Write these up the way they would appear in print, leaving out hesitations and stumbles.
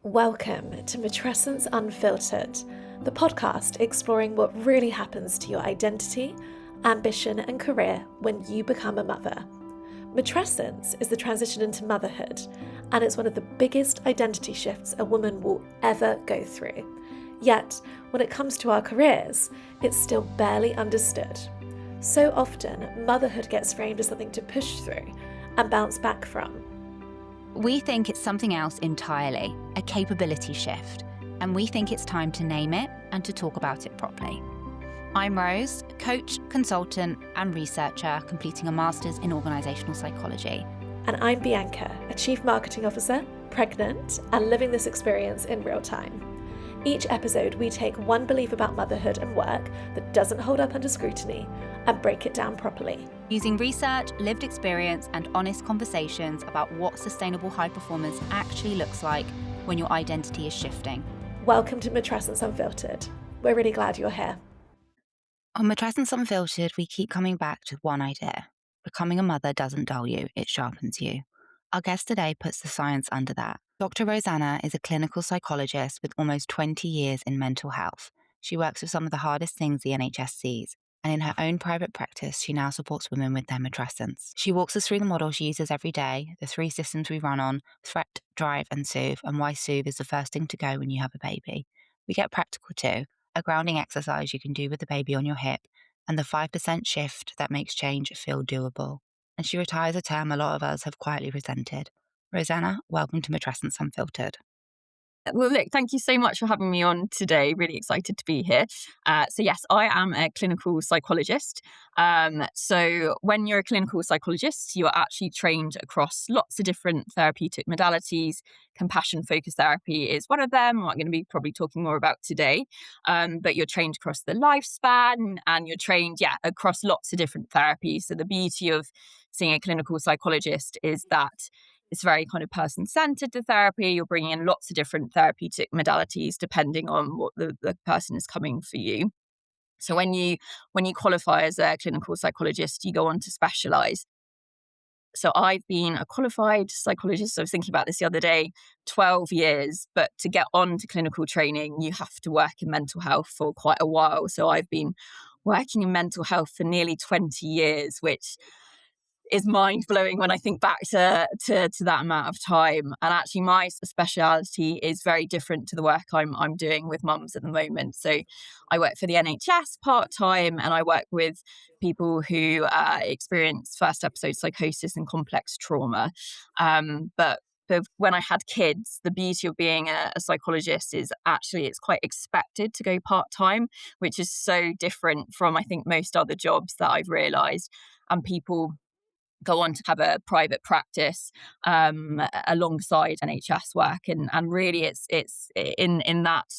Welcome to Matrescence Unfiltered, the podcast exploring what really happens to your identity, ambition, and career when you become a mother. Matrescence is the transition into motherhood, and it's one of the biggest identity shifts a woman will ever go through. Yet, when it comes to our careers, it's still barely understood. So often, motherhood gets framed as something to push through and bounce back from. We think it's something else entirely, a capability shift, and we think it's time to name it and to talk about it properly. I'm Rose, coach, consultant, and researcher completing a master's in organisational psychology. And I'm Bianca, a chief marketing officer, pregnant, and living this experience in real time. Each episode, we take one belief about motherhood and work that doesn't hold up under scrutiny and break it down properly. Using research, lived experience, and honest conversations about what sustainable high performance actually looks like when your identity is shifting. Welcome to Matrescence Unfiltered. We're really glad you're here. On Matrescence Unfiltered, we keep coming back to one idea. Becoming a mother doesn't dull you, it sharpens you. Our guest today puts the science under that. Dr Rosanna is a clinical psychologist with almost 20 years in mental health. She works with some of the hardest things the NHS sees, and in her own private practice, she now supports women with their matrescence. She walks us through the model she uses every day, the 3 systems we run on, threat, drive, and soothe, and why soothe is the first thing to go when you have a baby. We get practical too, a grounding exercise you can do with the baby on your hip, and the 5% shift that makes change feel doable. And she retires a term a lot of us have quietly resented. Rosanna, welcome to Matrescence Unfiltered. Well, look, thank you so much for having me on today. Really excited to be here. So yes, I am a clinical psychologist. So when you're a clinical psychologist, you are actually trained across lots of different therapeutic modalities. Compassion-focused therapy is one of them, what I'm going to be probably talking more about today. But you're trained across the lifespan and you're trained, across lots of different therapies. So the beauty of seeing a clinical psychologist is that it's very kind of person-centered, the therapy. You're bringing in lots of different therapeutic modalities depending on what the person is coming for you. So when you qualify as a clinical psychologist, you go on to specialise. So I've been a qualified psychologist. I was thinking about this the other day, 12 years. But to get on to clinical training, you have to work in mental health for quite a while. So I've been working in mental health for nearly 20 years, which is mind-blowing when I think back to that amount of time. And actually my speciality is very different to the work I'm doing with mums at the moment. So I work for the NHS part-time, and I work with people who experience first episode psychosis and complex trauma. But when I had kids, the beauty of being a psychologist is actually it's quite expected to go part-time, which is so different from, I think, most other jobs that I've realised. And people go on to have a private practice alongside NHS work, and really it's in that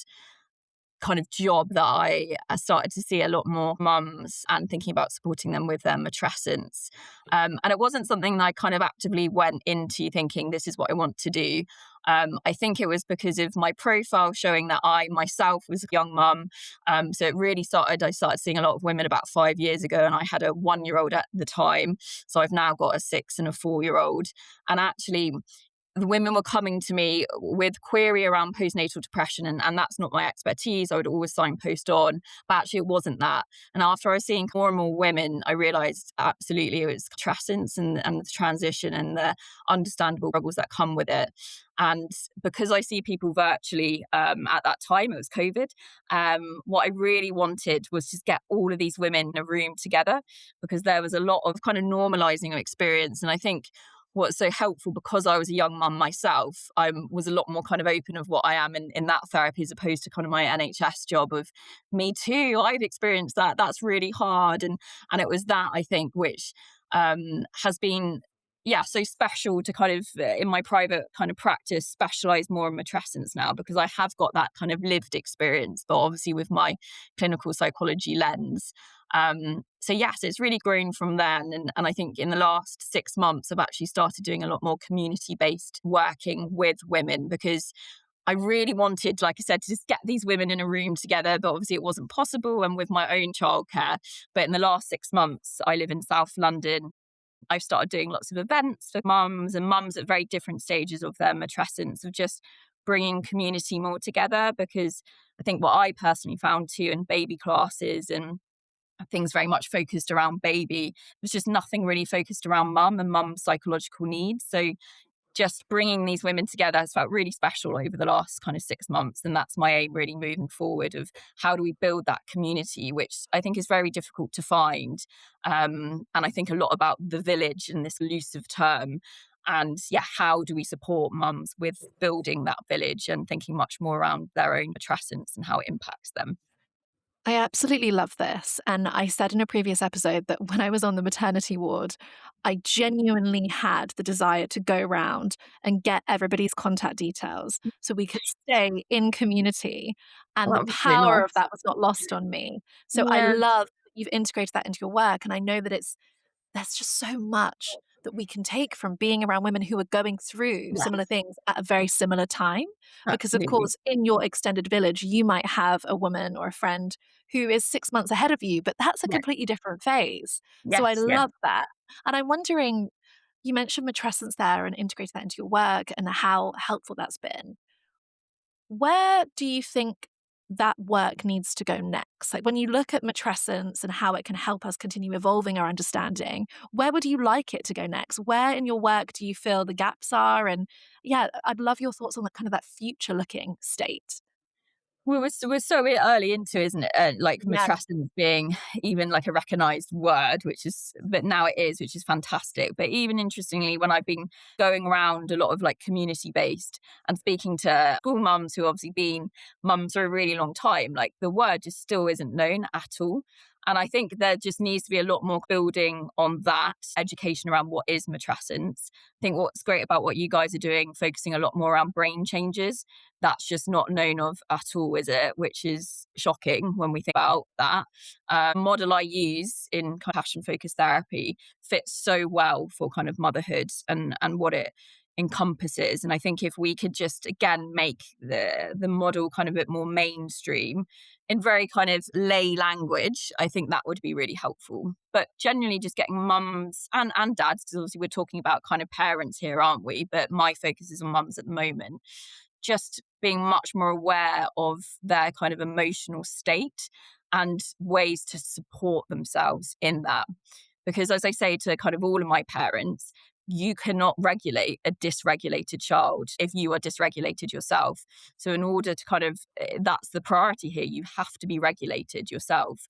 kind of job that I started to see a lot more mums and thinking about supporting them with their matrescence. And it wasn't something that I kind of actively went into thinking this is what I want to do. I think it was because of my profile showing that I myself was a young mum. So it really I started seeing a lot of women about 5 years ago, and I had a 1-year-old at the time. So I've now got a 6 and a 4-year-old. And actually, the women were coming to me with query around postnatal depression, and that's not my expertise. I would always signpost on, but actually it wasn't that. And after I was seeing more and more women, I realised absolutely it was matrescence and the transition and the understandable struggles that come with it. And because I see people virtually at that time, it was COVID, what I really wanted was just get all of these women in a room together, because there was a lot of kind of normalising of experience. And I think what's so helpful, because I was a young mum myself, I was a lot more kind of open of what I am in that therapy, as opposed to kind of my NHS job of me too, I've experienced that, that's really hard. And it was that, I think, which has been so special to kind of in my private kind of practice specialize more in matrescence now, because I have got that kind of lived experience, but obviously with my clinical psychology lens. So yes, it's really grown from then. And I think in the last 6 months, I've actually started doing a lot more community-based working with women, because I really wanted, like I said, to just get these women in a room together, but obviously it wasn't possible, and with my own childcare. But in the last 6 months, I live in South London. I've started doing lots of events for mums, and mums at very different stages of their matrescence, of just bringing community more together, because I think what I personally found too in baby classes and things very much focused around baby, there's just nothing really focused around mum and mum's psychological needs. So just bringing these women together has felt really special over the last kind of 6 months. And that's my aim really moving forward, of how do we build that community, which I think is very difficult to find. And I think a lot about the village and this elusive term. And yeah, how do we support mums with building that village and thinking much more around their own matrescence and how it impacts them? I absolutely love this. And I said in a previous episode that when I was on the maternity ward, I genuinely had the desire to go around and get everybody's contact details so we could stay in community. Well, And the that would be really power of nice. that was not lost on me. So I Yeah, love that you've integrated that into your work. And I know that there's just so much that we can take from being around women who are going through yeah, similar things at a very similar time. Because, of absolutely. course, in your extended village, you might have a woman or a friend who is 6 months ahead of you, but that's a Yeah, completely different phase. So I yes, yeah. love that. And I'm wondering, you mentioned matrescence there and integrated that into your work and how helpful that's been. Where do you think that work needs to go next? Like when you look at matrescence and how it can help us continue evolving our understanding, where would you like it to go next? Where in your work do you feel the gaps are? And yeah, I'd love your thoughts on that kind of that future looking state. We're so early into, isn't it? Like Yeah. matrescence being even like a recognised word, which is, but now it is, which is fantastic. But even interestingly, when I've been going around a lot of like community based and speaking to school mums who obviously been mums for a really long time, like the word just still isn't known at all. And I think there just needs to be a lot more building on that education around what is matrescence. I think what's great about what you guys are doing, focusing a lot more around brain changes, that's just not known of at all, is it? Which is shocking when we think about that. Model I use in compassion focused therapy fits so well for kind of motherhood and what it encompasses. And I think if we could just again make the model kind of a bit more mainstream in very kind of lay language, I think that would be really helpful. But generally just getting mums and dads, because obviously we're talking about kind of parents here, aren't we? But my focus is on mums at the moment, just being much more aware of their kind of emotional state and ways to support themselves in that. Because as I say to kind of all of my parents, you cannot regulate a dysregulated child if you are dysregulated yourself. So in order to kind of, that's the priority here, you have to be regulated yourself.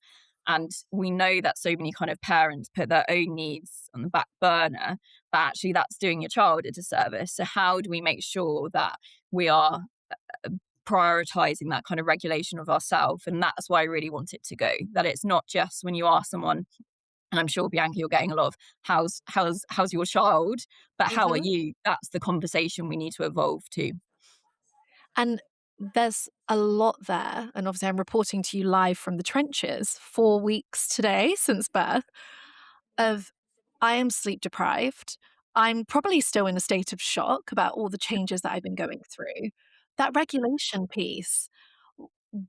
And we know that so many kind of parents put their own needs on the back burner, but actually that's doing your child a disservice. So how do we make sure that we are prioritizing that kind of regulation of ourselves? And that's why I really want it to go, that it's not just when you ask someone, and I'm sure Bianca, you're getting a lot of how's your child, but how are Mhm. you? That's the conversation we need to evolve to. And there's a lot there. And obviously, I'm reporting to you live from the trenches, 4 weeks today since birth, of I am sleep deprived. I'm probably still in a state of shock about all the changes that I've been going through. That regulation piece,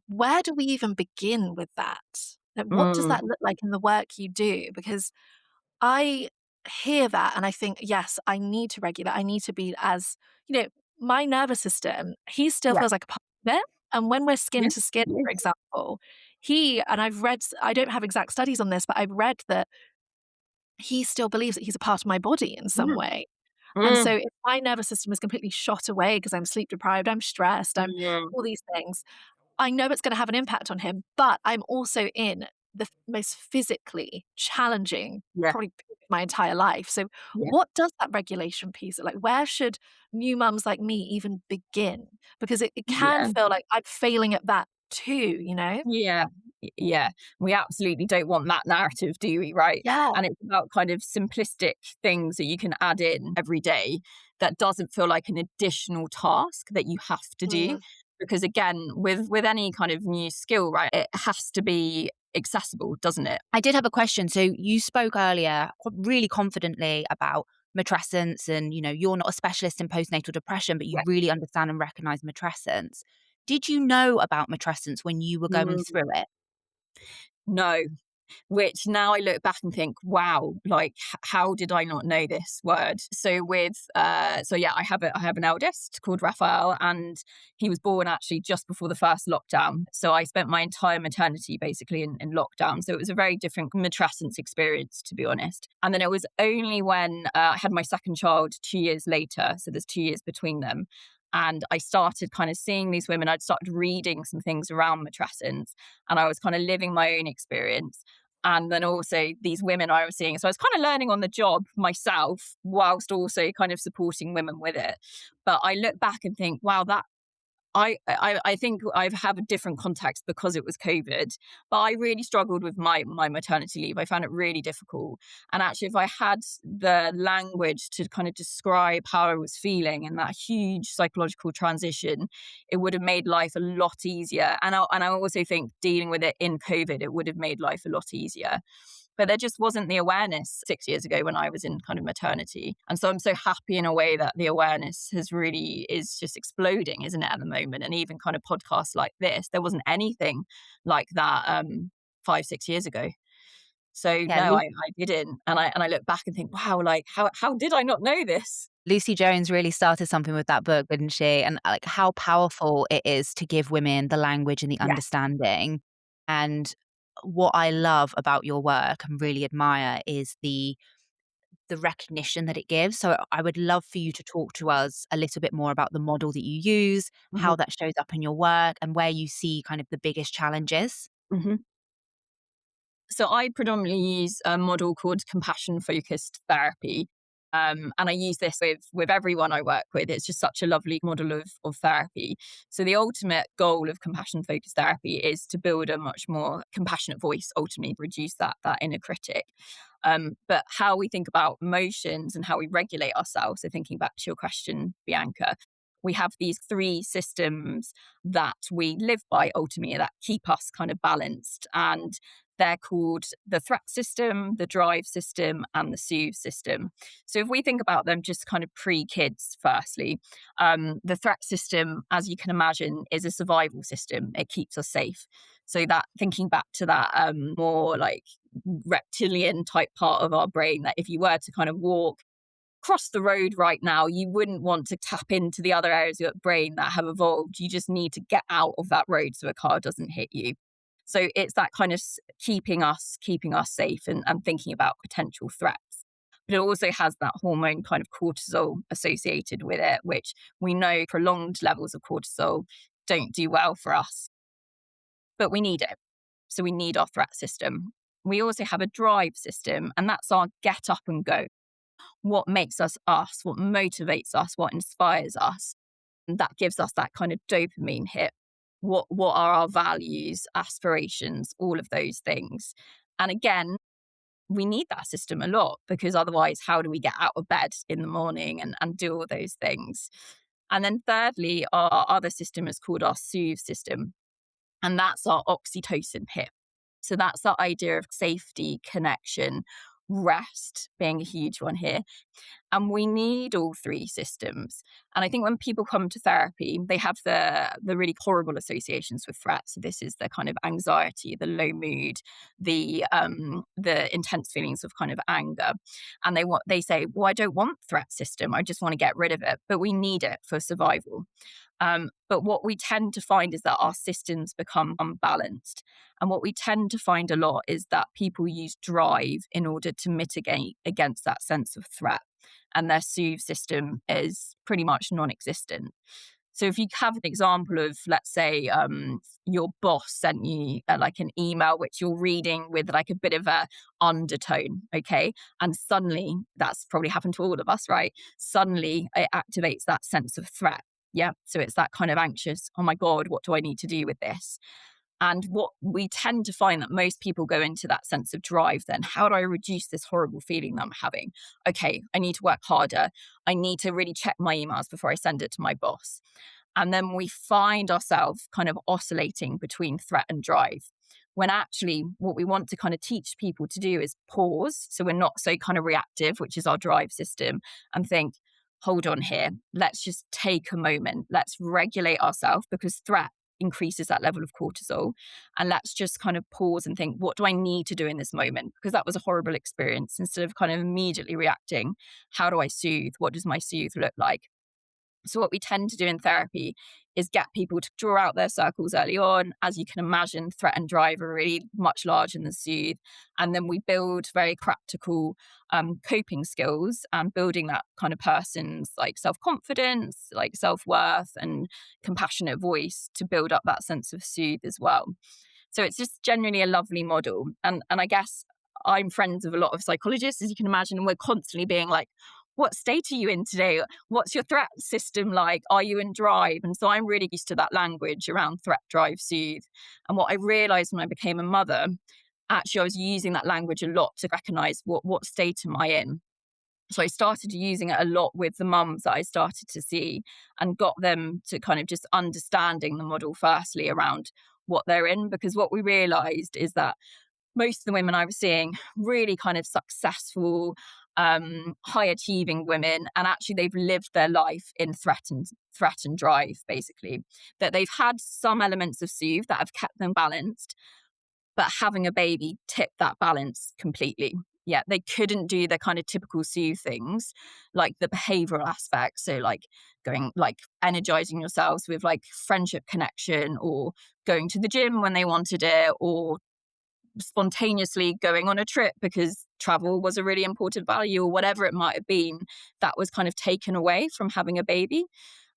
where do we even begin with that? Like, what does Mm, that look like in the work you do? Because I hear that and I think, yes, I need to regulate. I need to be as, my nervous system, he still yeah, feels like a part of it. And when we're skin yes, to skin, for yes. example, and I've read, I don't have exact studies on this, but I've read that he still believes that he's a part of my body in some Mm, way. And so mm, if my nervous system is completely shot away because I'm sleep deprived, I'm stressed, I'm mm, all these things, I know it's gonna have an impact on him, but I'm also in the most physically challenging, yeah, probably period of my entire life. So yeah, what does that regulation piece look like? Where should new mums like me even begin? Because it can yeah. feel like I'm failing at that too, you know? Yeah, yeah. We absolutely don't want that narrative, do we? Right. Yeah. And it's about kind of simplistic things that you can add in every day that doesn't feel like an additional task that you have to do. Mm, Because again, with any kind of new skill, right, it has to be accessible, doesn't it? I did have a question. So you spoke earlier really confidently about matrescence and, you're not a specialist in postnatal depression, but you Yeah. really understand and recognize matrescence. Did you know about matrescence when you were going Mm, through it? no. which now I look back and think, wow, like how did I not know this word? So I have an eldest called Raphael, and he was born actually just before the first lockdown. So I spent my entire maternity basically in lockdown. So it was a very different matrescence experience, to be honest. And then it was only when I had my second child 2 years later, so there's 2 years between them, and I started kind of seeing these women. I'd started reading some things around matrescence, and I was kind of living my own experience. And then also these women I was seeing. So I was kind of learning on the job myself, whilst also kind of supporting women with it. But I look back and think, wow, that I think I've had a different context because it was COVID, but I really struggled with my maternity leave. I found it really difficult. And actually, if I had the language to kind of describe how I was feeling in that huge psychological transition, it would have made life a lot easier. And I also think dealing with it in COVID, it would have made life a lot easier. But there just wasn't the awareness 6 years ago when I was in kind of maternity. And so I'm so happy in a way that the awareness is just exploding, isn't it, at the moment? And even kind of podcasts like this, there wasn't anything like that 5-6 years ago. So Yeah, no, I didn't. And I look back and think, wow, like how did I not know this? Lucy Jones really started something with that book, didn't she? And like how powerful it is to give women the language and the Yeah. understanding. And what I love about your work and really admire is the recognition that it gives. So I would love for you to talk to us a little bit more about the model that you use, hmm how that shows up in your work, and where you see kind of the biggest challenges. hmm So I predominantly use a model called compassion focused therapy. And I use this with everyone I work with. It's just such a lovely model of therapy. So the ultimate goal of compassion focused therapy is to build a much more compassionate voice, ultimately reduce that inner critic. But how we think about emotions and how we regulate ourselves. So thinking back to your question, Bianca, we have these 3 systems that we live by ultimately that keep us kind of balanced. And they're called the threat system, the drive system, and the soothe system. So if we think about them just kind of pre-kids, firstly, the threat system, as you can imagine, is a survival system. It keeps us safe. So that thinking back to that more like reptilian type part of our brain, that if you were to kind of walk across the road right now, you wouldn't want to tap into the other areas of your brain that have evolved. You just need to get out of that road so a car doesn't hit you. So it's that kind of keeping us safe and thinking about potential threats. But it also has that hormone kind of cortisol associated with it, which we know prolonged levels of cortisol don't do well for us. But we need it. So we need our threat system. We also have a drive system, and that's our get up and go. What makes us, what motivates us, what inspires us. And that gives us that kind of dopamine hit. What are our values, aspirations, all of those things. And again, we need that system a lot, because otherwise, how do we get out of bed in the morning and do all those things? And then thirdly, our other system is called our soothe system. And that's our oxytocin hit. So that's the idea of safety, connection, rest being a huge one here. And we need all 3 systems. And I think when people come to therapy, they have the really horrible associations with threats. So this is the kind of anxiety, the low mood, the intense feelings of kind of anger. And they say, well, I don't want threat system. I just want to get rid of it. But we need it for survival. But what we tend to find is that our systems become unbalanced. And what we tend to find a lot is that people use drive in order to mitigate against that sense of threat. And their soothe system is pretty much non-existent. So if you have an example of, let's say, your boss sent you like an email which you're reading with like a bit of a undertone, okay? And suddenly, that's probably happened to all of us, right? Suddenly it activates that sense of threat. Yeah. So it's that kind of anxious, oh my God, what do I need to do with this? And what we tend to find that most people go into that sense of drive then. How do I reduce this horrible feeling that I'm having? Okay, I need to work harder. I need to really check my emails before I send it to my boss. And then we find ourselves kind of oscillating between threat and drive. When actually what we want to kind of teach people to do is pause. So we're not so kind of reactive, which is our drive system, and think, hold on here. Let's just take a moment. Let's regulate ourselves, because threat increases that level of cortisol. And let's just kind of pause and think, what do I need to do in this moment? Because that was a horrible experience. Instead of kind of immediately reacting, how do I soothe? What does my soothe look like? So what we tend to do in therapy is get people to draw out their circles early on. As you can imagine, threat and drive are really much larger than soothe. And then we build very practical coping skills and building that kind of person's like self-confidence, like self-worth and compassionate voice to build up that sense of soothe as well. So it's just generally a lovely model. And I guess I'm friends with a lot of psychologists, as you can imagine, and we're constantly being like, what state are you in today? What's your threat system like? Are you in drive? And so I'm really used to that language around threat, drive, soothe. And what I realized when I became a mother, actually I was using that language a lot to recognize what state am I in. So I started using it a lot with the mums that I started to see and got them to kind of just understanding the model firstly around what they're in. Because what we realized is that most of the women I was seeing, really kind of successful, high achieving women, and actually they've lived their life in threat and drive, basically. That they've had some elements of soothe that have kept them balanced, but having a baby tipped that balance completely. Yeah, they couldn't do the kind of typical soothe things, like the behavioral aspects. So like going, like energizing yourselves with like friendship connection, or going to the gym when they wanted it, or spontaneously going on a trip because travel was a really important value, or whatever it might have been, that was kind of taken away from having a baby.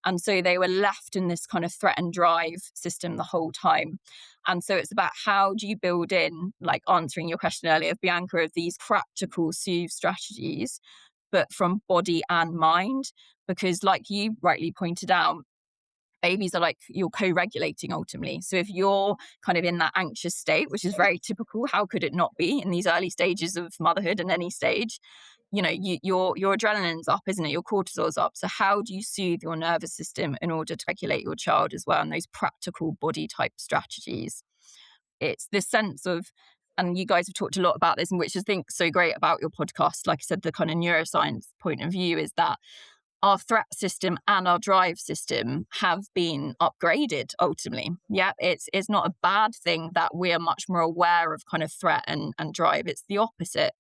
And so they were left in this kind of threat and drive system the whole time. And so it's about how do you build in, like answering your question earlier, Bianca, of these practical soothe strategies, but from body and mind. Because like you rightly pointed out, babies are like you're co-regulating ultimately. So if you're kind of in that anxious state, which is very typical, how could it not be in these early stages of motherhood and any stage? You know, your adrenaline's up, isn't it? Your cortisol's up. So how do you soothe your nervous system in order to regulate your child as well? And those practical body type strategies. It's this sense of, and you guys have talked a lot about this, and which I think so great about your podcast, like I said, the kind of neuroscience point of view is that our threat system and our drive system have been upgraded ultimately. Yeah, it's not a bad thing that we are much more aware of kind of threat and drive. It's the opposite.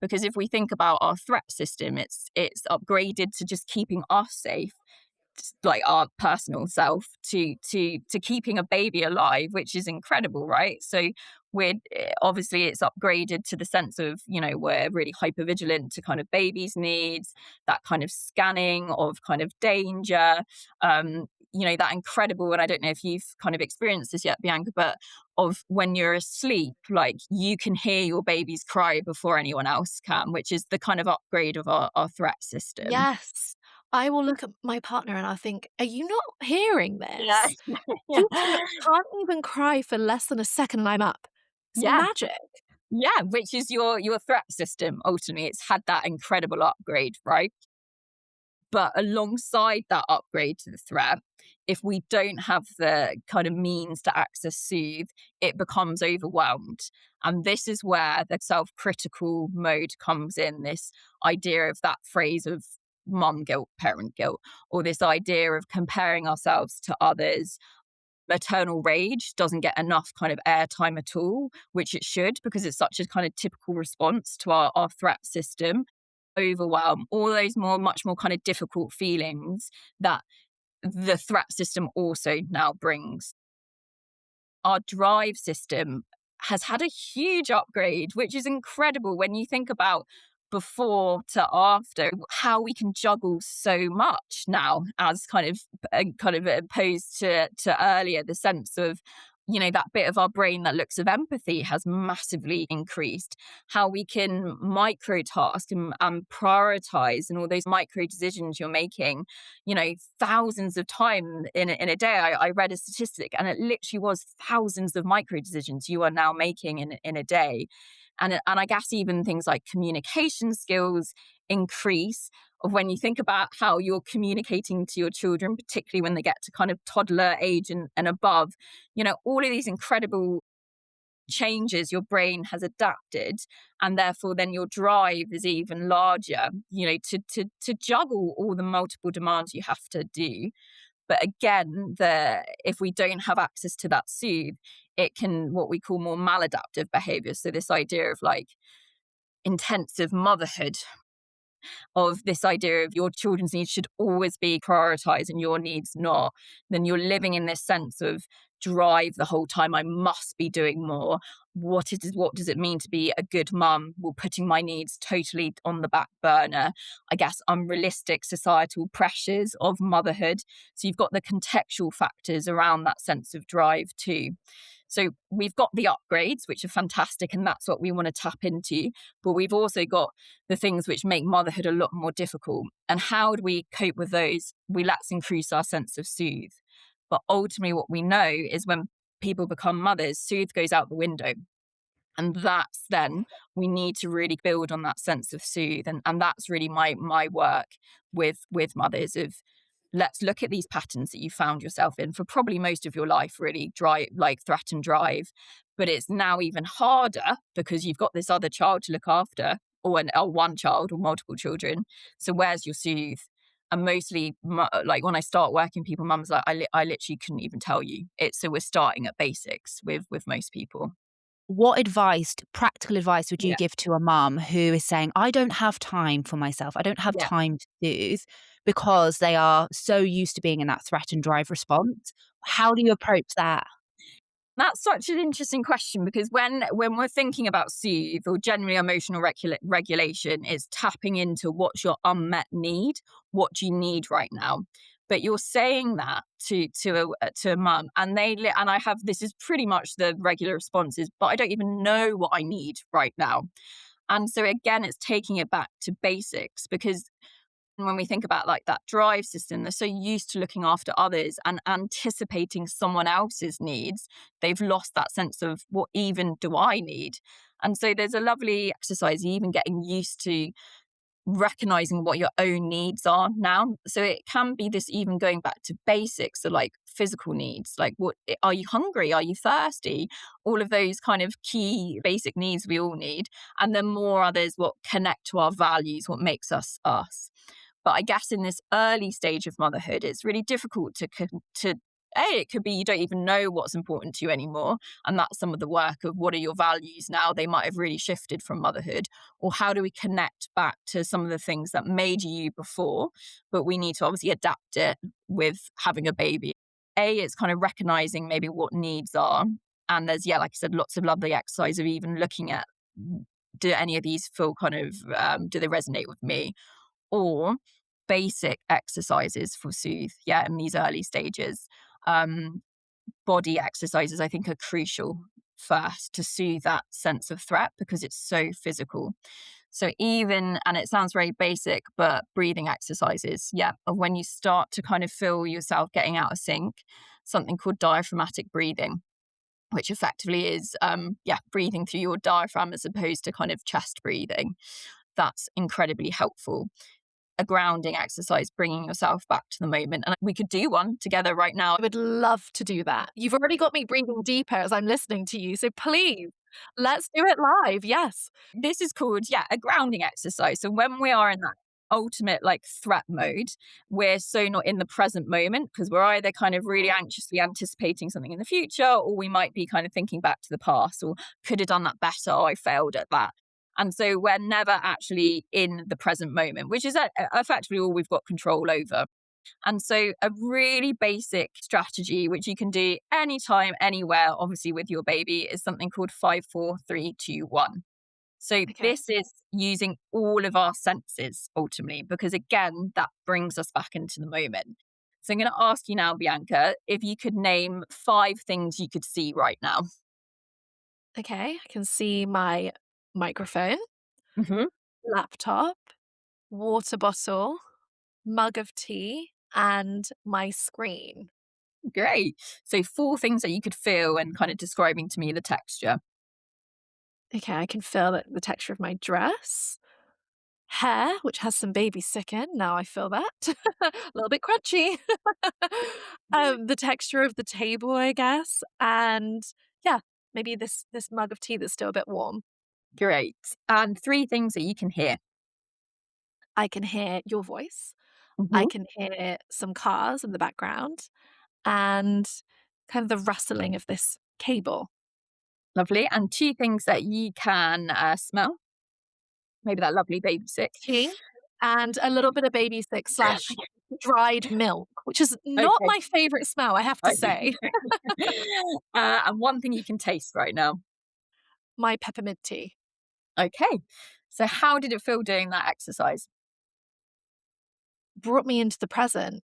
Because if we think about our threat system, it's upgraded to just keeping us safe, like our personal self, to keeping a baby alive, which is incredible, right? So we're obviously it's upgraded to the sense of, you know, we're really hyper vigilant to kind of baby's needs, that kind of scanning of kind of danger, you know, that incredible, and I don't know if you've kind of experienced this yet, Bianca, but of when you're asleep, like you can hear your baby's cry before anyone else can, which is the kind of upgrade of our threat system. Yes. I will look at my partner and I'll think, are you not hearing Yeah. this? You can't even cry for less than a second and I'm up. It's Yeah. magic. Yeah, which is your threat system. Ultimately, it's had that incredible upgrade, right? But alongside that upgrade to the threat, if we don't have the kind of means to access soothe, it becomes overwhelmed. And this is where the self-critical mode comes in, this idea of that phrase of mum guilt, parent guilt, or this idea of comparing ourselves to others. Maternal rage doesn't get enough kind of airtime at all, which it should, because it's such a kind of typical response to our threat system. Overwhelm, all those much more kind of difficult feelings that the threat system also now brings. Our drive system has had a huge upgrade, which is incredible when you think about before to after, how we can juggle so much now, as kind of opposed to earlier, the sense of, you know, that bit of our brain that looks of empathy has massively increased. How we can microtask and prioritize, and all those micro decisions you're making, you know, thousands of times in a day. I read a statistic and it literally was thousands of micro decisions you are now making in a day. And I guess even things like communication skills increase, of when you think about how you're communicating to your children, particularly when they get to kind of toddler age and above, you know, all of these incredible changes your brain has adapted, and therefore then your drive is even larger, you know, to juggle all the multiple demands you have to do. But again, if we don't have access to that soothe, it can what we call more maladaptive behavior. So this idea of like intensive motherhood, of this idea of your children's needs should always be prioritized and your needs not, then you're living in this sense of drive the whole time. I must be doing more. What does it mean to be a good mum? Well, putting my needs totally on the back burner. I guess unrealistic societal pressures of motherhood. So you've got the contextual factors around that sense of drive too. So we've got the upgrades, which are fantastic, and that's what we want to tap into. But we've also got the things which make motherhood a lot more difficult. And how do we cope with those? Let's increase our sense of soothe. But ultimately, what we know is when people become mothers, soothe goes out the window. And that's then we need to really build on that sense of soothe. And that's really my work with mothers of let's look at these patterns that you found yourself in for probably most of your life, really drive, like threat and drive. But it's now even harder because you've got this other child to look after, or one child or multiple children. So where's your soothe? And mostly, like when I start working, people, mums, like I literally couldn't even tell you. So we're starting at basics with most people. What advice, practical advice, would you Yeah, give to a mum who is saying, I don't have time for myself, I don't have yeah. time to soothe, because they are so used to being in that threat and drive response? How do you approach that? That's such an interesting question because when we're thinking about soothe or generally emotional regulation, is tapping into what's your unmet need, what do you need right now. But you're saying that to a mum, and and I have this is pretty much the regular responses, but I don't even know what I need right now. And so again, it's taking it back to basics because when we think about like that drive system, they're so used to looking after others and anticipating someone else's needs. They've lost that sense of what even do I need? And so there's a lovely exercise, even getting used to recognizing what your own needs are now. So it can be this even going back to basics, so like physical needs, like what are you hungry? Are you thirsty? All of those kind of key basic needs we all need. And then more others, what connect to our values, what makes us us. But I guess in this early stage of motherhood, it's really difficult it could be you don't even know what's important to you anymore. And that's some of the work of what are your values now? They might have really shifted from motherhood. Or how do we connect back to some of the things that made you before? But we need to obviously adapt it with having a baby. It's kind of recognizing maybe what needs are. And there's, yeah, like I said, lots of lovely exercise of even looking at do any of these feel kind of, do they resonate with me? Or basic exercises for soothe, yeah, in these early stages. Um, Body exercises, I think, are crucial first to soothe that sense of threat because it's so physical. So even, and it sounds very basic, but breathing exercises, yeah, of when you start to kind of feel yourself getting out of sync, something called diaphragmatic breathing, which effectively is, breathing through your diaphragm as opposed to kind of chest breathing. That's incredibly helpful. A grounding exercise, bringing yourself back to the moment. And we could do one together right now. I would love to do that. You've already got me breathing deeper as I'm listening to you. So please, let's do it live. Yes. This is called, a grounding exercise. So when we are in that ultimate like threat mode, we're so not in the present moment because we're either kind of really anxiously anticipating something in the future, or we might be kind of thinking back to the past or could have done that better. Oh, I failed at that. And so we're never actually in the present moment, which is effectively all we've got control over. And so a really basic strategy, which you can do anytime, anywhere, obviously with your baby, is something called 5-4-3-2-1. So Okay. this is using all of our senses ultimately, because again, that brings us back into the moment. So I'm going to ask you now, Bianca, if you could name 5 things you could see right now. Okay. I can see my microphone, Mm-hmm. laptop, water bottle, mug of tea, and my screen. Great. So 4 things that you could feel and kind of describing to me the texture. Okay. I can feel the texture of my dress, hair, which has some baby sick in. Now I feel that. A little bit crunchy. The texture of the table, I guess. And yeah, maybe this mug of tea that's still a bit warm. Great. And 3 things that you can hear. I can hear your voice. I Hmm. can hear some cars in the background and kind of the rustling of this cable. Lovely. And two things that you can smell. Maybe that lovely baby sick. Tea and a little bit of baby sick slash dried milk, which is not Okay. my favorite smell, I have to say. Okay. And one thing you can taste right now. My peppermint tea Okay. So how did it feel doing that exercise? brought me into the present,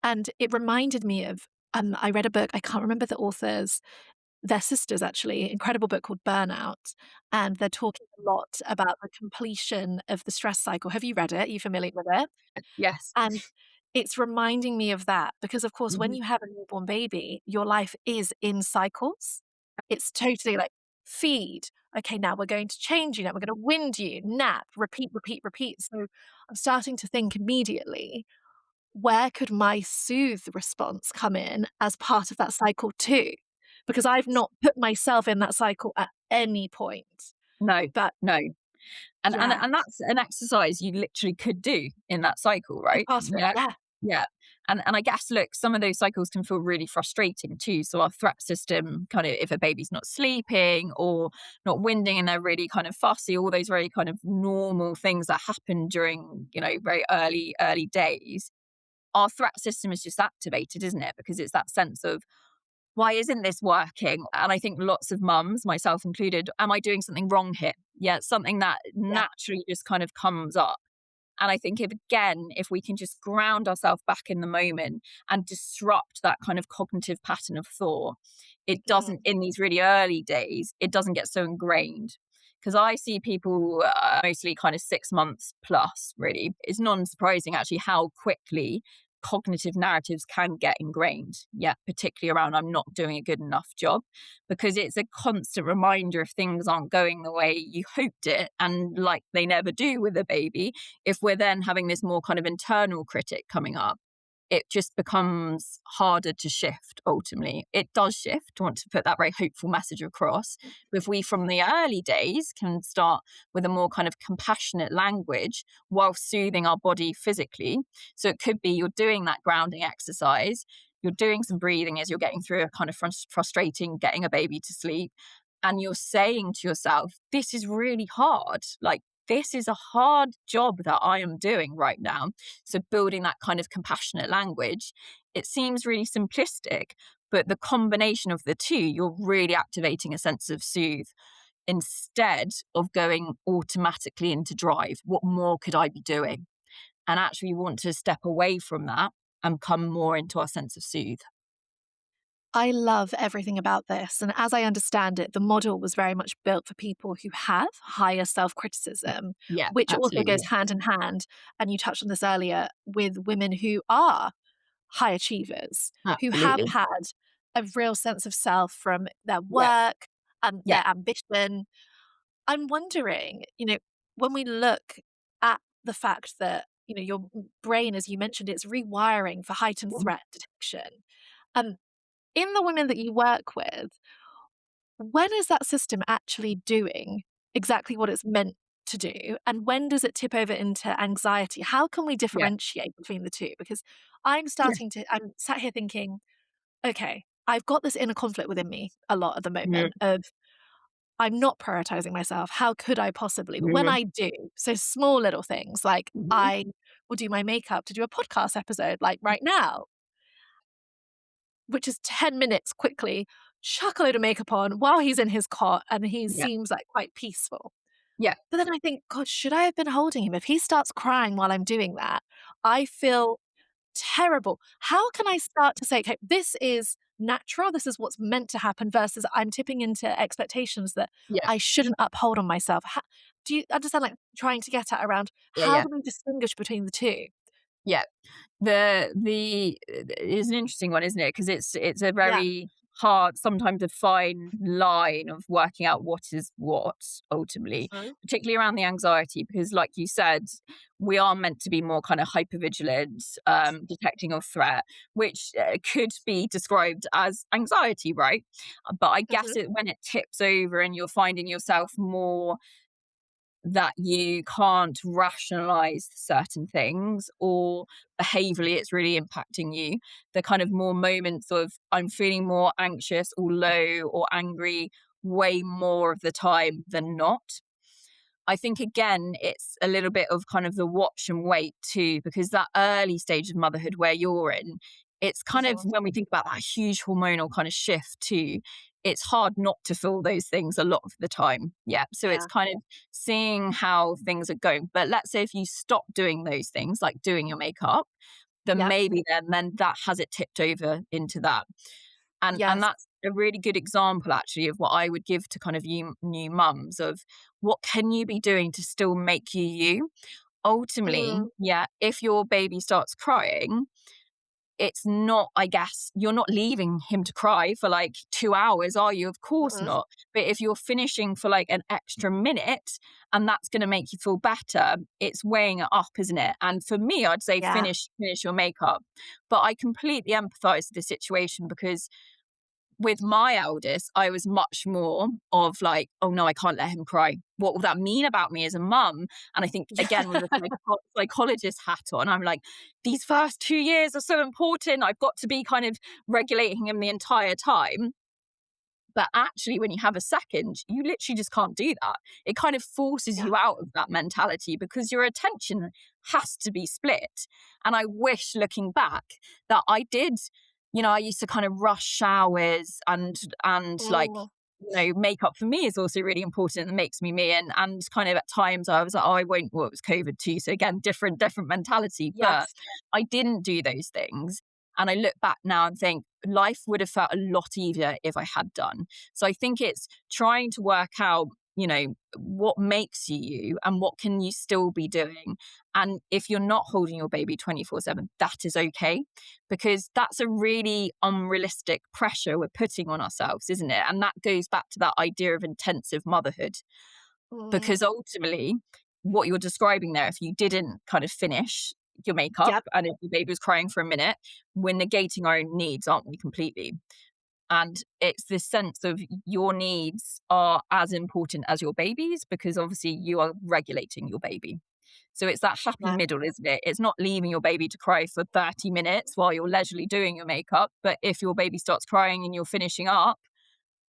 and it reminded me of I read a book, I can't remember the authors, they're sisters actually, incredible book called Burnout, and they're talking a lot about the completion of the stress cycle. Have you read it? Are you familiar with it? Yes. And it's reminding me of that because, of course, when Hmm. you have a newborn baby, your life is in cycles. It's totally like feed. Okay, now we're going to change you. Now we're going to wind you, nap, repeat, repeat, repeat. So I'm starting to think immediately, where could my soothe response come in as part of that cycle too? Because I've not put myself in that cycle at any point. No, But no. And yeah, and that's an exercise you literally could do in that cycle, as right? part of it, Yeah. yeah. Yeah. And I guess, look, some of those cycles can feel really frustrating too. So our threat system, kind of, if a baby's not sleeping or not winding and they're really kind of fussy, all those very kind of normal things that happen during, very early days, our threat system is just activated, isn't it? Because it's that sense of, why isn't this working? And I think lots of mums, myself included, am I doing something wrong here? Yeah, it's something that Yeah. naturally just kind of comes up. And I think, if we can just ground ourselves back in the moment and disrupt that kind of cognitive pattern of thought, it doesn't, Mm. in these really early days, it doesn't get so ingrained. Because I see people mostly kind of 6 months plus, really. It's non surprising actually how quickly cognitive narratives can get ingrained. Yeah, particularly around, I'm not doing a good enough job, because it's a constant reminder if things aren't going the way you hoped it, and like they never do with a baby, if we're then having this more kind of internal critic coming up, it just becomes harder to shift ultimately. It does shift. I want to put that very hopeful message across. But if we from the early days can start with a more kind of compassionate language while soothing our body physically. So it could be you're doing that grounding exercise, you're doing some breathing as you're getting through a kind of frustrating getting a baby to sleep. And you're saying to yourself, this is really hard. Like, this is a hard job that I am doing right now. So, building that kind of compassionate language, it seems really simplistic, but the combination of the two, you're really activating a sense of soothe instead of going automatically into drive. What more could I be doing? And actually want to step away from that and come more into our sense of soothe. I love everything about this. And as I understand it, the model was very much built for people who have higher self criticism, Yeah, which also absolutely. goes hand in hand. And you touched on this earlier with women who are high achievers, who have Absolutely. had a real sense of self from their Yeah. work and Yeah. their ambition. I'm wondering, when we look at the fact that, your brain, as you mentioned, it's rewiring for heightened Mhm. threat detection. Um, in the women that you work with, when is that system actually doing exactly what it's meant to do? And when does it tip over into anxiety? How can we Yeah. differentiate between the two? Because Yeah. I'm sat here thinking, okay, I've got this inner conflict within me a lot at the Yeah. moment of I'm not prioritizing myself. How could I possibly? But when Yeah. I do, so small little things like Mhm. I will do my makeup to do a podcast episode like right now, which is 10 minutes quickly, chuck a load of makeup on while he's in his cot and he Yeah. seems like quite peaceful. Yeah. But then I think, God, should I have been holding him? If he starts crying while I'm doing that, I feel terrible. How can I start to say, okay, this is natural, this is what's meant to happen, versus I'm tipping into expectations that Yeah. I shouldn't uphold on myself? Do you understand, like, trying to get at around Yeah. how Yeah. do we distinguish between the two? Yeah. The is an interesting one, isn't it? Because it's a Yeah. very hard, sometimes a fine line of working out what is what ultimately, Mhm. particularly around the anxiety, because like you said, we are meant to be more kind of hypervigilant, detecting of threat, which could be described as anxiety, right? But I guess Mhm. when it tips over and you're finding yourself more that you can't rationalize certain things, or behaviorally it's really impacting you. The kind of more moments of I'm feeling more anxious or low or angry way more of the time than not. I think, again, it's a little bit of kind of the watch and wait too, because that early stage of motherhood where you're in, it's kind of, Mhm. when we think about that huge hormonal kind of shift too, it's hard not to feel those things a lot of the time. Yeah. So it's Yeah. kind of seeing how things are going. But let's say if you stop doing those things, like doing your makeup, then Yep. maybe then that has it tipped over into that. And Yes. that's a really good example actually of what I would give to kind of you new mums of what can you be doing to still make you you. Ultimately, Mm. yeah, if your baby starts crying, it's not, I guess, you're not leaving him to cry for like 2 hours, are you? Of course Mm-mm. not. But if you're finishing for like an extra minute and that's going to make you feel better, it's weighing it up, isn't it? And for me, I'd say Yeah. finish your makeup. But I completely empathize with the situation, because with my eldest, I was much more of like, oh no, I can't let him cry. What will that mean about me as a mum? And I think, again, with a psychologist hat on, I'm like, these first 2 years are so important. I've got to be kind of regulating him the entire time. But actually, when you have a second, you literally just can't do that. It kind of forces Yeah. you out of that mentality because your attention has to be split. And I wish, looking back, that I did, I used to kind of rush showers and like, Mm. makeup for me is also really important and makes me me. And kind of at times I was like, oh, I won't, well, it was COVID too. So again, different mentality. But Yes. I didn't do those things. And I look back now and think life would have felt a lot easier if I had done. So I think it's trying to work out, what makes you you and what can you still be doing. And if you're not holding your baby 24/7, that is okay, because that's a really unrealistic pressure we're putting on ourselves, isn't it? And that goes back to that idea of intensive motherhood, Mm. because ultimately what you're describing there, if you didn't kind of finish your makeup Yep. and if your baby was crying for a minute, we're negating our own needs, aren't we, completely? And it's this sense of your needs are as important as your baby's, because obviously you are regulating your baby. So it's that happy Yeah. middle, isn't it? It's not leaving your baby to cry for 30 minutes while you're leisurely doing your makeup. But if your baby starts crying and you're finishing up,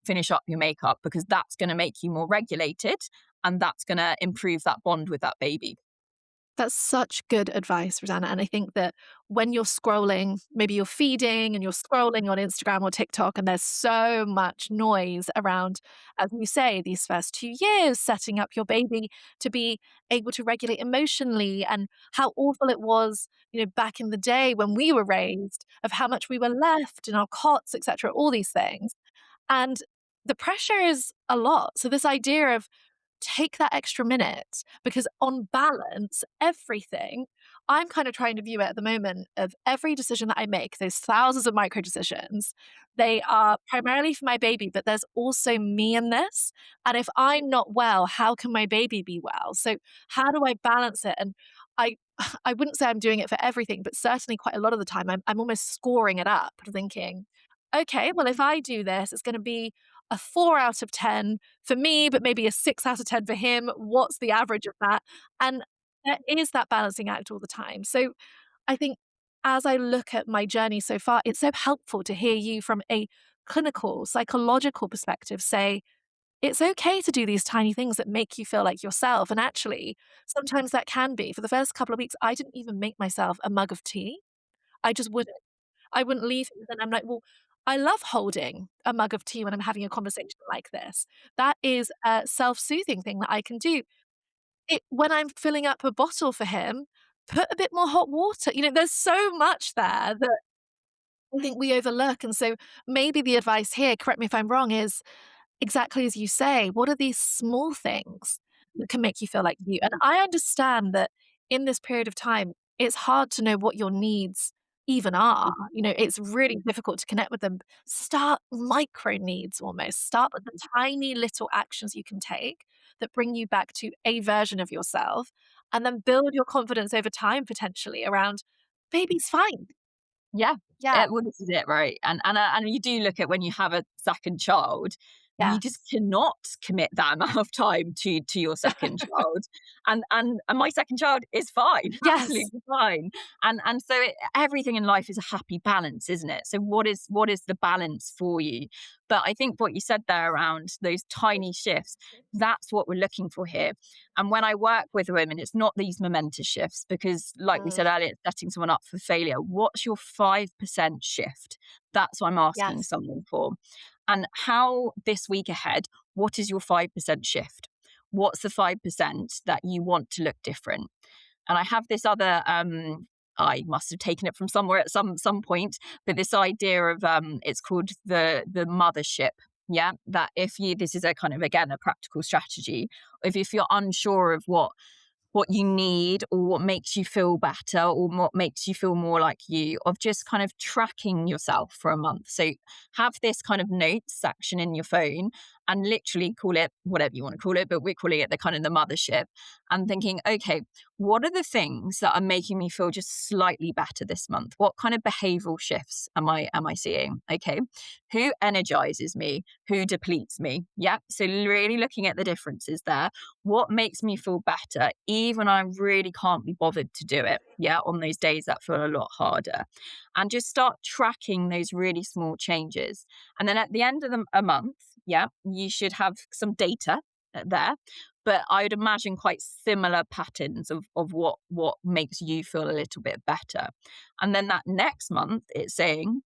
finish up your makeup, because that's going to make you more regulated and that's going to improve that bond with that baby. That's such good advice, Rosanna. And I think that when you're scrolling, maybe you're feeding and you're scrolling on Instagram or TikTok, and there's so much noise around, as you say, these first 2 years, setting up your baby to be able to regulate emotionally, and how awful it was, back in the day when we were raised, of how much we were left in our cots, etc., all these things. And the pressure is a lot. So, this idea of take that extra minute, because on balance, everything, I'm kind of trying to view it at the moment of every decision that I make, there's thousands of micro decisions. They are primarily for my baby, but there's also me in this. And if I'm not well, how can my baby be well? So how do I balance it? And I I wouldn't say I'm doing it for everything, but certainly quite a lot of the time I'm almost scoring it up, thinking, okay, well, if I do this, it's going to be a 4 out of 10 for me, but maybe a 6 out of 10 for him. What's the average of that? And there is that balancing act all the time. So I think as I look at my journey so far, it's so helpful to hear you from a clinical, psychological perspective say, it's okay to do these tiny things that make you feel like yourself. And actually, sometimes that can be. For the first couple of weeks, I didn't even make myself a mug of tea. I just wouldn't. I wouldn't leave him. Then I'm like, well, I love holding a mug of tea when I'm having a conversation like this. That is a self-soothing thing that I can do. When I'm filling up a bottle for him, put a bit more hot water. There's so much there that I think we overlook. And so maybe the advice here, correct me if I'm wrong, is exactly as you say, what are these small things that can make you feel like you? And I understand that in this period of time, it's hard to know what your needs even are. It's really difficult to connect with them. Start micro needs almost. Start with the tiny little actions you can take that bring you back to a version of yourself, and then build your confidence over time potentially around baby's fine. Yeah. Yeah. Well, this is it, right? And you do look at when you have a second child, you just cannot commit that amount of time to your second child. And my second child is fine, Yes. absolutely fine. And so everything in life is a happy balance, isn't it? So what is the balance for you? But I think what you said there around those tiny shifts, that's what we're looking for here. And when I work with women, it's not these momentous shifts, because like we said earlier, it's setting someone up for failure. What's your 5% shift? That's what I'm asking Yes. someone for. And how this week ahead, what is your 5% shift? What's the 5% that you want to look different? And I have this other, I must have taken it from somewhere at some point, but this idea of, it's called the mothership. Yeah, that if you, this is a kind of, again, a practical strategy. If you're unsure of what you need, or what makes you feel better, or what makes you feel more like you, of just kind of tracking yourself for a month. So have this kind of notes section in your phone, and literally call it whatever you want to call it, but we're calling it the kind of the mothership, and thinking, okay, what are the things that are making me feel just slightly better this month? What kind of behavioral shifts am I seeing? Okay, who energizes me? Who depletes me? Yeah, so really looking at the differences there. What makes me feel better, even I really can't be bothered to do it, yeah, on those days that feel a lot harder. And just start tracking those really small changes. And then at the end of a month, yeah, you should have some data there. But I would imagine quite similar patterns of what makes you feel a little bit better. And then that next month, it's saying,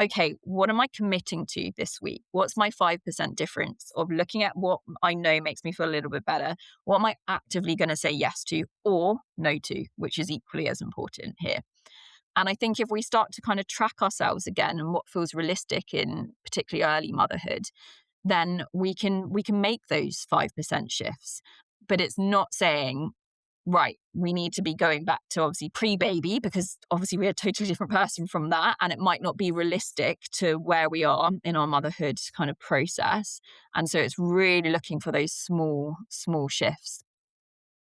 okay, what am I committing to this week? What's my 5% difference of looking at what I know makes me feel a little bit better? What am I actively going to say yes to or no to, which is equally as important here. And I think if we start to kind of track ourselves again and what feels realistic in particularly early motherhood, then we can make those 5% shifts. But it's not saying, right, we need to be going back to obviously pre-baby, because obviously we're a totally different person from that. And it might not be realistic to where we are in our motherhood kind of process. And so it's really looking for those small shifts.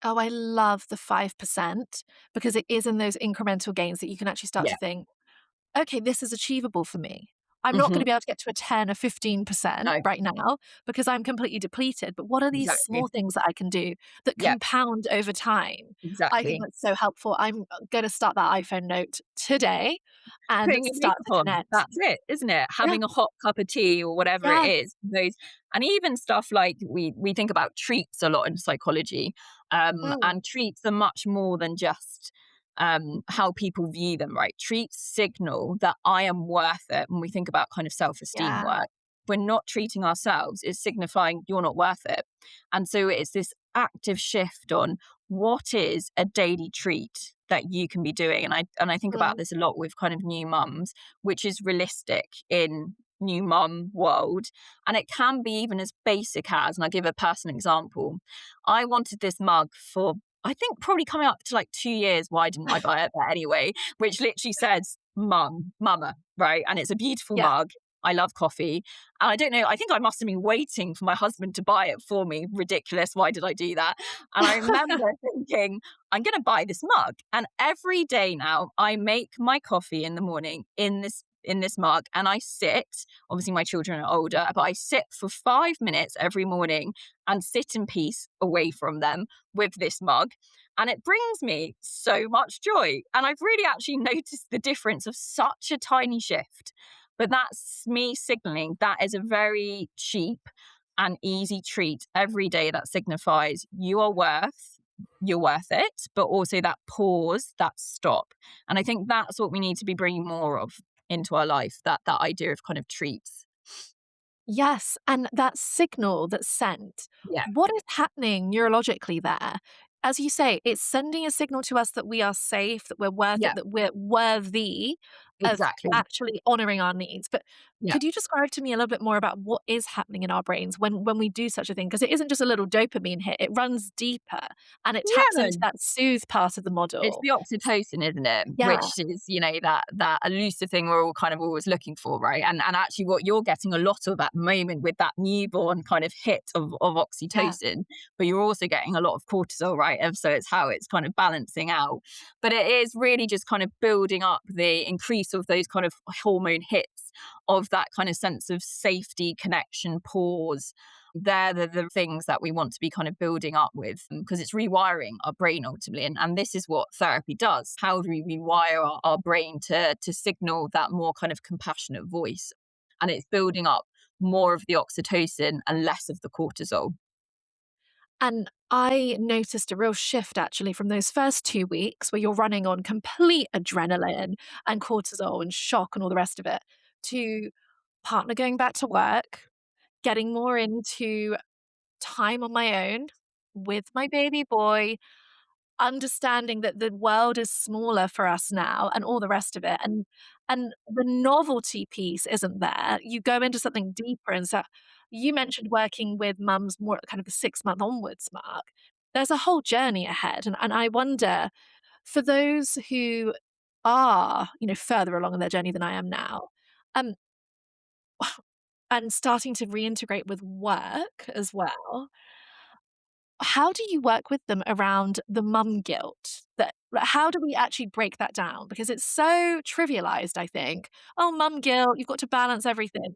Oh, I love the 5%, because it is in those incremental gains that you can actually start Yeah. to think, okay, this is achievable for me. I'm not going Mm-hmm. to be able to get to a 10 or 15% No, right now because I'm completely depleted. But what are these exactly. small things that I can do that Yeah, compound over time? I think exactly. that's so helpful. I'm going to start that iPhone note today and Putting your start makeup to on, connect. that's it, isn't it? Yeah. Having a hot cup of tea or whatever it Yes. is. Those, and even stuff like we think about treats a lot in psychology, Mm, and treats are much more than just how people view them, right? Treats signal that I am worth it. When we think about kind of self-esteem yeah. work, we're not treating ourselves, it's signifying you're not worth it. And so it's this active shift on what is a daily treat that you can be doing. And I think about Mm, this a lot with kind of new mums, which is realistic in new mum world. And it can be even as basic as, and I'll give a personal example. I wanted this mug for, I think, probably coming up to like 2 years. Why didn't I buy it? But anyway, which literally says mama, right? And it's a beautiful yeah. mug. I love coffee. And I don't know, I think I must have been waiting for my husband to buy it for me. Ridiculous. Why did I do that? And I remember thinking, I'm going to buy this mug. And every day now, I make my coffee in the morning in this mug, and I sit. Obviously, my children are older, but I sit for 5 minutes every morning and sit in peace away from them with this mug. And it brings me so much joy. And I've really actually noticed the difference of such a tiny shift. But that's me signaling that is a very cheap and easy treat every day that signifies you're worth it, but also that pause, that stop. And I think that's what we need to be bringing more of into our life, that idea of kind of treats. Yes, and that signal that's sent, Yeah, what is happening neurologically there? As you say, it's sending a signal to us that we are safe, that we're worth yeah, it, that we're worthy of exactly. actually honoring our needs. But Yeah. could you describe to me a little bit more about what is happening in our brains when we do such a thing? Because it isn't just a little dopamine hit, it runs deeper and it taps Yeah. into that soothe part of the It's model. the oxytocin, isn't it? Yeah, Which is, that elusive thing we're all kind of always looking for, right? And actually what you're getting a lot of at the moment with that newborn kind of hit of yeah. oxytocin, but you're also getting a lot of cortisol, right? And so it's how it's kind of balancing out. But it is really just kind of building up the increase of those kind of hormone hits of that kind of sense of safety, connection, pause. They're the things that we want to be kind of building up with, because it's rewiring our brain ultimately. And this is what therapy does. How do we rewire our brain to signal that more kind of compassionate voice? And it's building up more of the oxytocin and less of the cortisol. And I noticed a real shift actually from those first 2 weeks where you're running on complete adrenaline and cortisol and shock and all the rest of it, to partner going back to work, getting more into time on my own with my baby boy, understanding that the world is smaller for us now and all the rest of it, and the novelty piece isn't there. You go into something deeper, and so you mentioned working with mums more at kind of the 6-month onwards mark. There's a whole journey ahead, and I wonder, for those who are, further along in their journey than I am now, um, and starting to reintegrate with work as well, how do you work with them around the mum guilt? That how do we actually break that down? Because it's so trivialized, I think. Oh, mum guilt, you've got to balance everything.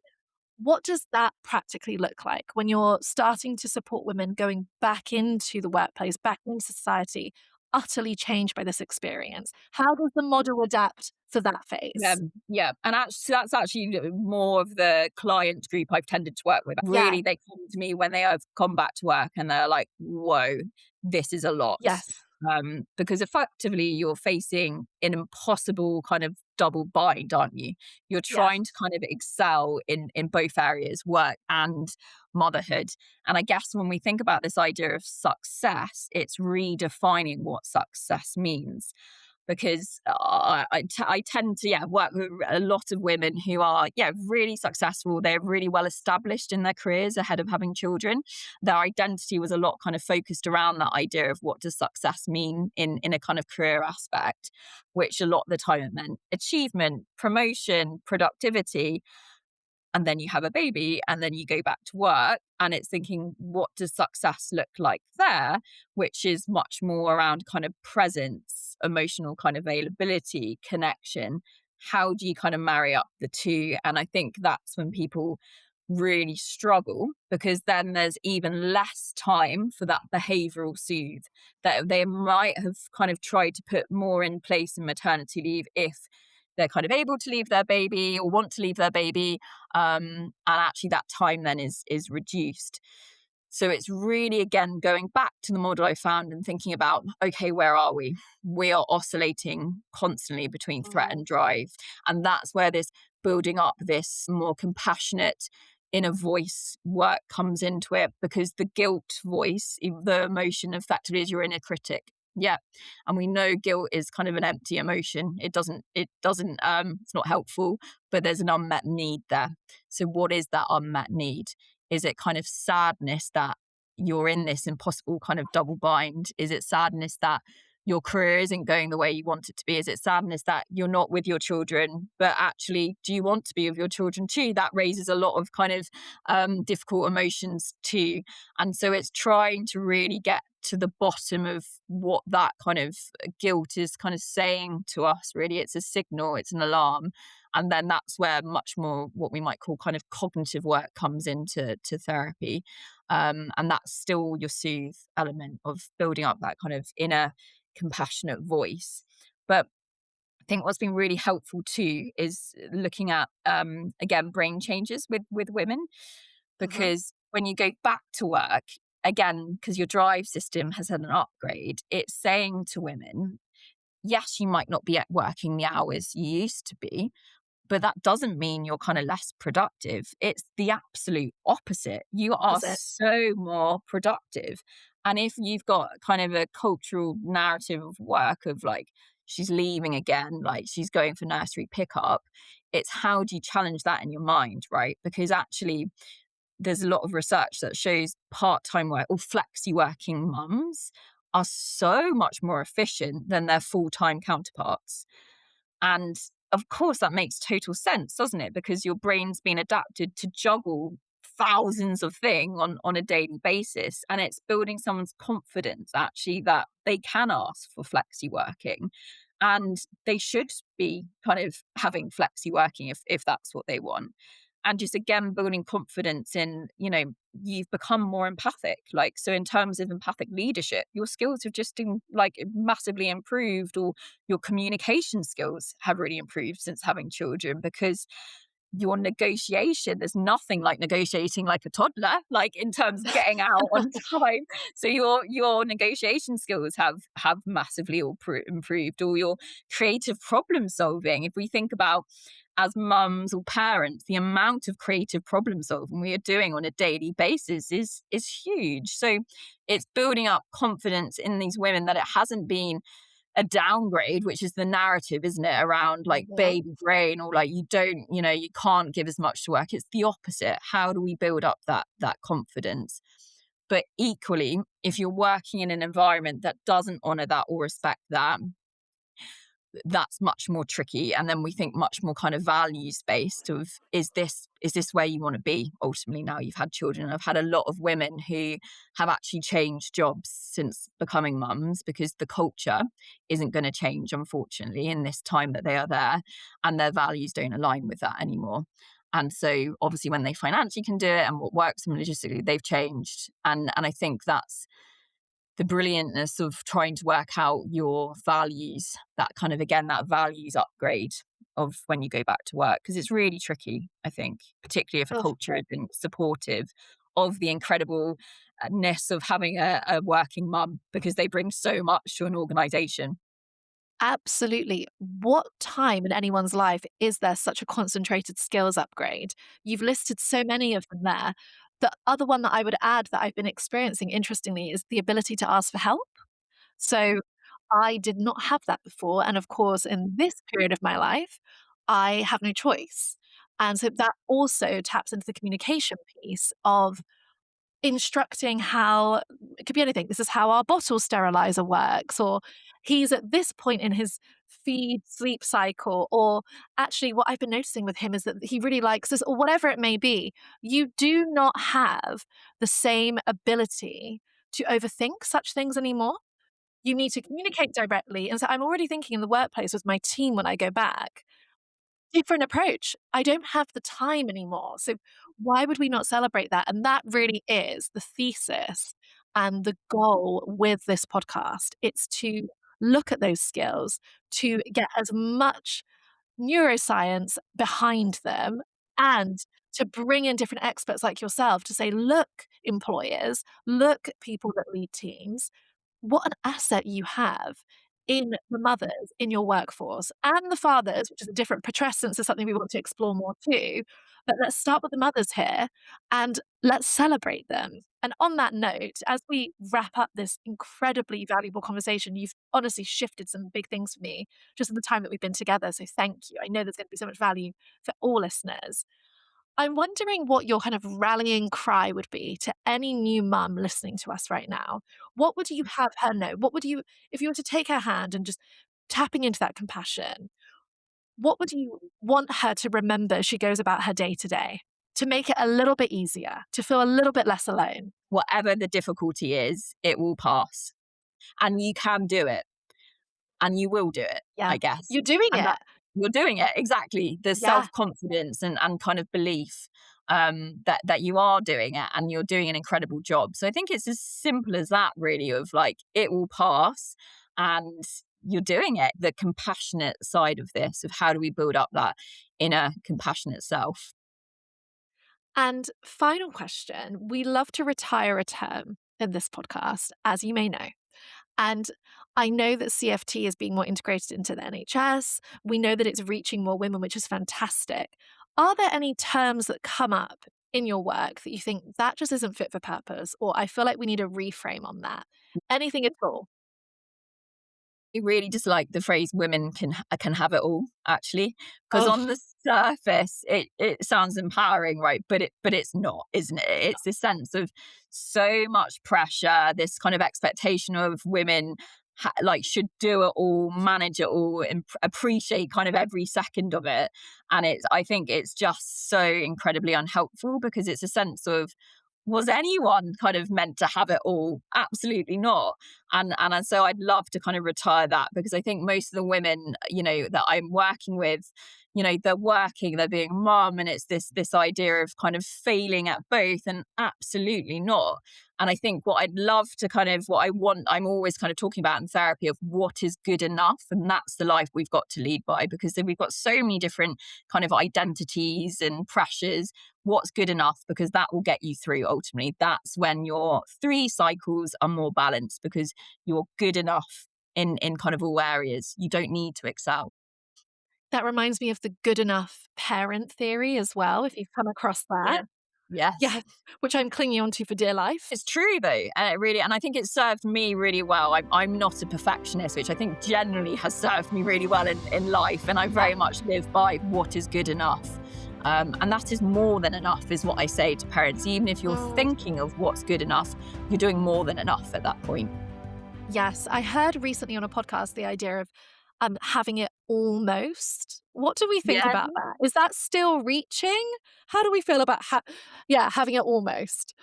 What does that practically look like when you're starting to support women going back into the workplace, back into society, utterly changed by this experience? How does the model adapt for that Yeah, phase? yeah. And actually, that's actually more of the client group I've tended to work with. Yeah. Really, they come to me when they have come back to work and they're like, whoa, this is a lot. Yes. Because effectively you're facing an impossible kind of double bind, aren't you? You're Yes. trying to kind of excel in both areas, work and motherhood. And I guess when we think about this idea of success, it's redefining what success means, because I tend to work with a lot of women who are really successful. They're really well established in their careers ahead of having children. Their identity was a lot kind of focused around that idea of what does success mean in a kind of career aspect, which a lot of the time it meant achievement, promotion, productivity. And then you have a baby and then you go back to work, and it's thinking, what does success look like there? Which is much more around kind of presence, emotional kind of availability, connection. How do you kind of marry up the two? And I think that's when people really struggle, because then there's even less time for that behavioral soothe that they might have kind of tried to put more in place in maternity leave if they're kind of able to leave their baby or want to leave their baby. And actually that time then is reduced. So it's really, again, going back to the model I found and thinking about, okay, where are we? We are oscillating constantly between threat and drive. And that's where this building up this more compassionate inner voice work comes into it, because the guilt voice, the emotion effectively is your inner critic. Yeah. And we know guilt is kind of an empty emotion. It's not helpful, but there's an unmet need there. So what is that unmet need? Is it kind of sadness that you're in this impossible kind of double bind? Is it sadness that your career isn't going the way you want it to be? Is it sadness that you're not with your children, but actually, do you want to be with your children too? That raises a lot of kind of difficult emotions too. And so it's trying to really get to the bottom of what that kind of guilt is kind of saying to us. Really, it's a signal, it's an alarm. And then that's where much more what we might call kind of cognitive work comes into therapy. And that's still your soothe element of building up that kind of inner compassionate voice. But I think what's been really helpful too is looking at, again, brain changes with women, because when you go back to work, again, because your drive system has had an upgrade, it's saying to women, yes, you might not be at working the hours you used to be, but that doesn't mean you're kind of less productive. It's the absolute opposite. You are so more productive. And if you've got kind of a cultural narrative of work of like, she's leaving again, like she's going for nursery pickup, it's how do you challenge that in your mind, right? Because actually, there's a lot of research that shows part-time work or flexi working mums are so much more efficient than their full-time counterparts. And of course, that makes total sense, doesn't it? Because your brain's been adapted to juggle thousands of things on a daily basis. And it's building someone's confidence, actually, that they can ask for flexi working. And they should be kind of having flexi working if that's what they want. And just again, building confidence in, you've become more empathic. Like, so in terms of empathic leadership, your skills have just been like massively improved, or your communication skills have really improved since having children, because your negotiation, there's nothing like negotiating like a toddler, like in terms of getting out on time. So your negotiation skills have massively improved, or your creative problem solving. If we think about, as mums or parents, the amount of creative problem solving we are doing on a daily basis is huge. So it's building up confidence in these women that it hasn't been a downgrade, which is the narrative, isn't it, around like baby brain, or like you can't give as much to work. It's the opposite. How do we build up that confidence? But equally, if you're working in an environment that doesn't honor that or respect that, that's much more tricky. And then we think much more kind of values based of, is this where you want to be ultimately now you've had children? I've had a lot of women who have actually changed jobs since becoming mums, because the culture isn't going to change, unfortunately, in this time that they are there, and their values don't align with that anymore. And so obviously when they financially can do it and what works for them logistically, they've changed. And I think that's the brilliantness of trying to work out your values, that kind of, again, that values upgrade of when you go back to work, because it's really tricky, I think, particularly if a culture isn't supportive of the incredibleness of having a working mum, because they bring so much to an organisation. Absolutely. What time in anyone's life is there such a concentrated skills upgrade? You've listed so many of them there. The other one that I would add that I've been experiencing, interestingly, is the ability to ask for help. So I did not have that before. And of course, in this period of my life, I have no choice. And so that also taps into the communication piece of instructing how it could be anything. This is how our bottle sterilizer works, or he's at this point in his feed sleep cycle, or actually what I've been noticing with him is that he really likes this, or whatever it may be. You do not have the same ability to overthink such things anymore. You need to communicate directly. And so I'm already thinking in the workplace with my team when I go back, different approach. I don't have the time anymore. So why would we not celebrate that? And that really is the thesis and the goal with this podcast. It's to look at those skills, to get as much neuroscience behind them, and to bring in different experts like yourself to say, look, employers, look, people that lead teams, what an asset you have in the mothers in your workforce, and the fathers, which is a different putrescence, is something we want to explore more too. But let's start with the mothers here and let's celebrate them. And on that note, as we wrap up this incredibly valuable conversation, you've honestly shifted some big things for me just in the time that we've been together. So thank you. I know there's going to be so much value for all listeners. I'm wondering what your kind of rallying cry would be to any new mum listening to us right now. What would you have her know? What would you, if you were to take her hand and just tapping into that compassion, what would you want her to remember as she goes about her day to day to make it a little bit easier, to feel a little bit less alone? Whatever the difficulty is, it will pass, and you can do it, and you will do it, Yeah. I guess. You're doing And it. you're doing it, exactly. The Yeah. self-confidence and kind of belief that you are doing it, and you're doing an incredible job. So I think it's as simple as that, really, of like, it will pass and you're doing it. The compassionate side of this, of how do we build up that inner compassionate self? And final question, we love to retire a term in this podcast, as you may know. And I know that CFT is being more integrated into the NHS. We know that it's reaching more women, which is fantastic. Are there any terms that come up in your work that you think that just isn't fit for purpose, or I feel like we need a reframe on that? Anything at all? I really just like the phrase "women can have it all," actually, because on the surface it sounds empowering, right? But it's not, isn't it? It's this sense of so much pressure, this kind of expectation of women like should do it all, manage it all, and appreciate kind of every second of it. And I think it's just so incredibly unhelpful, because it's a sense of was anyone kind of meant to have it all? Absolutely not. And so I'd love to kind of retire that, because I think most of the women, that I'm working with, they're working, they're being mum, and it's this idea of kind of failing at both, and absolutely not. And I think what I want, I'm always kind of talking about in therapy of what is good enough. And that's the life we've got to lead by, because then we've got so many different kind of identities and pressures. What's good enough? Because that will get you through ultimately. That's when your 3 cycles are more balanced, because you're good enough in kind of all areas. You don't need to excel. That reminds me of the good enough parent theory as well, if you've come across that. Yes. Yeah, which I'm clinging onto for dear life. It's true though, and I think it served me really well. I'm not a perfectionist, which I think generally has served me really well in life, and I very much live by what is good enough. And that is more than enough, is what I say to parents. Even if you're thinking of what's good enough, you're doing more than enough at that point. Yes, I heard recently on a podcast the idea of having it almost. What do we think about that? Is that still reaching? How do we feel about having it almost?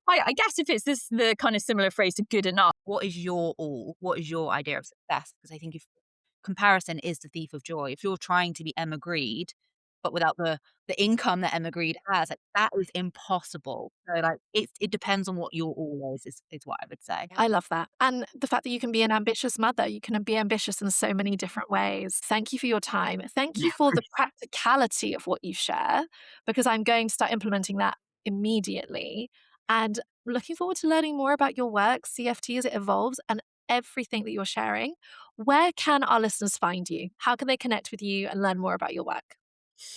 I guess if it's the kind of similar phrase to good enough. What is your all? What is your idea of success? Because I think if comparison is the thief of joy, if you're trying to be Emma Grede, but without the income that Emma Grede has, like, that is impossible. So like it depends on what your all is what I would say. I love that. And the fact that you can be an ambitious mother, you can be ambitious in so many different ways. Thank you for your time. Thank you for the practicality of what you share, because I'm going to start implementing that immediately. And looking forward to learning more about your work, CFT, as it evolves, and everything that you're sharing. Where can our listeners find you? How can they connect with you and learn more about your work?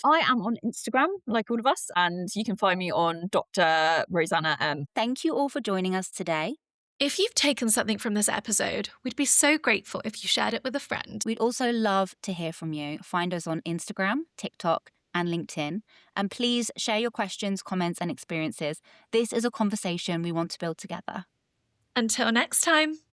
I am on Instagram, like all of us, and you can find me on Dr Rosanna M. Thank you all for joining us today. If you've taken something from this episode, we'd be so grateful if you shared it with a friend. We'd also love to hear from you. Find us on Instagram, TikTok, and LinkedIn. And please share your questions, comments, and experiences. This is a conversation we want to build together. Until next time.